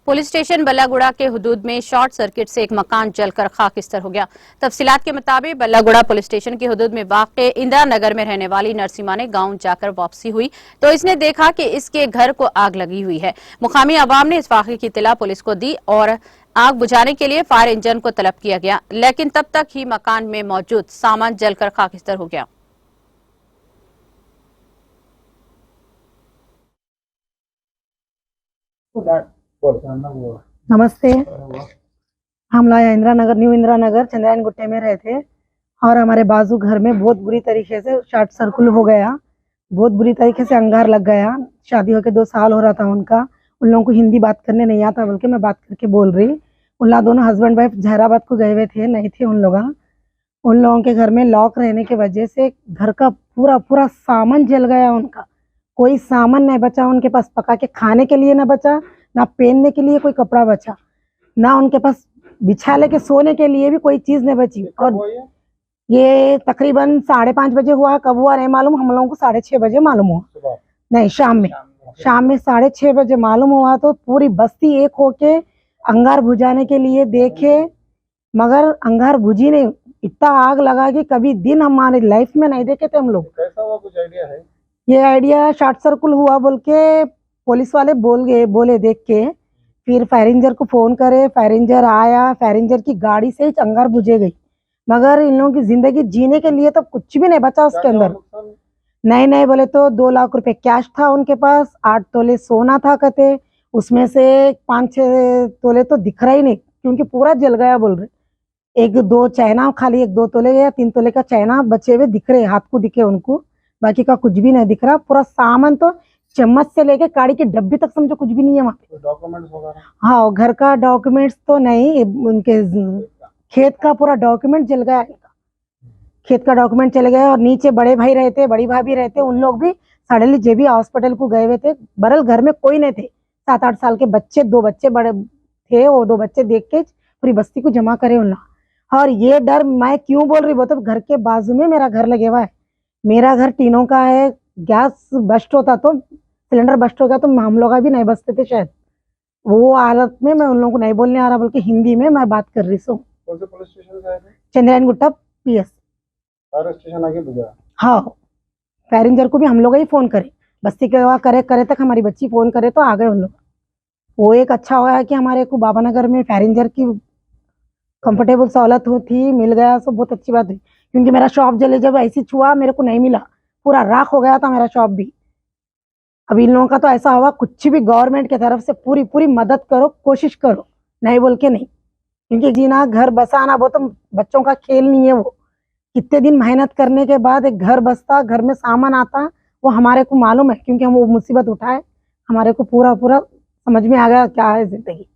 Police station Ballaguda के हुदूद में short circuit से एक मकान जलकर खाकिस्तर हो गया। तफसीलात के मुताबिक बल्लागुड़ा पुलिस स्टेशन के हुदूद में वाक़े इंदिरा नगर में रहने वाली नरसिमा ने गांव जाकर वापसी हुई तो इसने देखा कि इसके घर को आग लगी हुई है। मुकामी अवाम ने इस वाक़े की इत्तला पुलिस को दी और आग बुझाने के लिए फायर इंजन को तलब किया गया, लेकिन तब तक ही मकान में मौजूद सामान जलकर खाकिस्तर हो गया। नमस्ते। हम लाया इंदिरा नगर, न्यू इंदिरा नगर चंद्रायन गुट्टे में रहते और हमारे बाजू घर में बहुत बुरी तरीके से शॉर्ट सर्किट हो गया। बहुत बुरी तरीके से अंगार लग गया। शादी होके 2 साल हो रहा था उनका। उन लोगों को हिंदी बात करने नहीं आता, बल्कि मैं बात करके बोल रही। उन लोग दोनों हस्बैंड वाइफ जहराबाद को गए हुए थे, नहीं थे उन लोगों के घर में लॉक रहने की वजह से घर का पूरा पूरा सामान जल गया। उनका कोई सामान नहीं बचा। उनके पास पका के खाने के लिए ना बचा, ना पहनने के लिए कोई कपड़ा बचा, ना उनके पास बिछा के सोने के लिए भी कोई चीज नहीं बची। और ये तकरीबन 5:30 बजे हुआ। कब हुआ नहीं मालूम, हम लोगों को 6:30 बजे मालूम हुआ। नहीं, शाम में 6:30 बजे मालूम हुआ। तो पूरी बस्ती एक होके अंगार बुझाने के लिए देखे, मगर अंगार बुझी नहीं। इतना आग लगा कि कभी दिन हमारे लाइफ में नहीं देखे थे हम लोग। कैसा हुआ, कुछ आइडिया है? ये आइडिया शॉर्ट सर्किट हुआ बोल के पुलिस वाले बोले देख के। फिर फायर इंजन को फोन करे, फायर इंजन आया। फायर इंजन की गाड़ी से ही अंगार बुझे गई, मगर इन लोगों की जिंदगी जीने के लिए तो कुछ भी नहीं बचा उसके अंदर। नहीं बोले तो 2 लाख रुपए कैश था उनके पास, 8 तोले सोना था कहते। उसमें से 5-6 तोले तो दिख रहा ही नहीं, क्योंकि पूरा जल गया बोल रहे। 1-2 चैना, खाली 1-2 तोले या 3 तोले का चैना बचे हुए दिख रहे, हाथ को दिखे उनको। बाकी का कुछ भी नहीं दिख रहा। पूरा सामान तो चम्मच से लेके काड़ी की डब्बी तक समझो कुछ भी नहीं है वहाँ पे। डॉक्यूमेंट्स वगैरह? हाँ, घर का डॉक्यूमेंट्स तो नहीं, उनके खेत का पूरा डॉक्यूमेंट जल गया। खेत का डॉक्यूमेंट चले गए। और नीचे बड़े भाई रहते, बड़ी भाभी रहते, उन लोग भी सडनली जे भी हॉस्पिटल को गए हुए थे। बरल घर में कोई नहीं थे। 7-8 साल के बच्चे, 2 बच्चे बड़े थे। वो 2 बच्चे देख के पूरी बस्ती को जमा करे उन लोग। और ये डर मैं क्यों बोल रही, वो तो घर के बाजू में मेरा घर लगे हुआ है। मेरा घर टीनों का है। गैस बस्ट होता तो, सिलेंडर बस्ट हो गया तो हम लोग भी नहीं बचते थे शायद। वो हालत में मैं उन लोगों को नहीं बोलने आ रहा, बल्कि हिंदी में मैं बात कर रही हूँ। कौन से पुलिस स्टेशन से आए थे? Chandrayan Gutta PS। Fire station आगे बुझा? हाँ, फायर इंजन को भी हम लोग ही फोन करे। बस्ती के करे तक हमारी बच्ची फोन करे तो आ गए उन लोग। वो एक अच्छा हुआ है कि हमारे को बाबा नगर में फायर इंजन की कंफर्टेबल सहूलत होती, मिल गया तो बहुत अच्छी बात हुई। क्योंकि मेरा शॉप जले, जब ऐसी छुआ मेरे को नहीं मिला, पूरा राख हो गया था मेरा शॉप भी। अब इन लोगों का तो ऐसा हुआ, कुछ भी गवर्नमेंट की तरफ से पूरी मदद करो, कोशिश करो, नहीं बोल के नहीं। क्योंकि जीना, घर बसाना वो तो बच्चों का खेल नहीं है। वो कितने दिन मेहनत करने के बाद एक घर बसता, घर में सामान आता, वो हमारे को मालूम है, क्योंकि हम वो मुसीबत उठाए। हमारे को पूरा समझ में आ गया क्या है जिंदगी।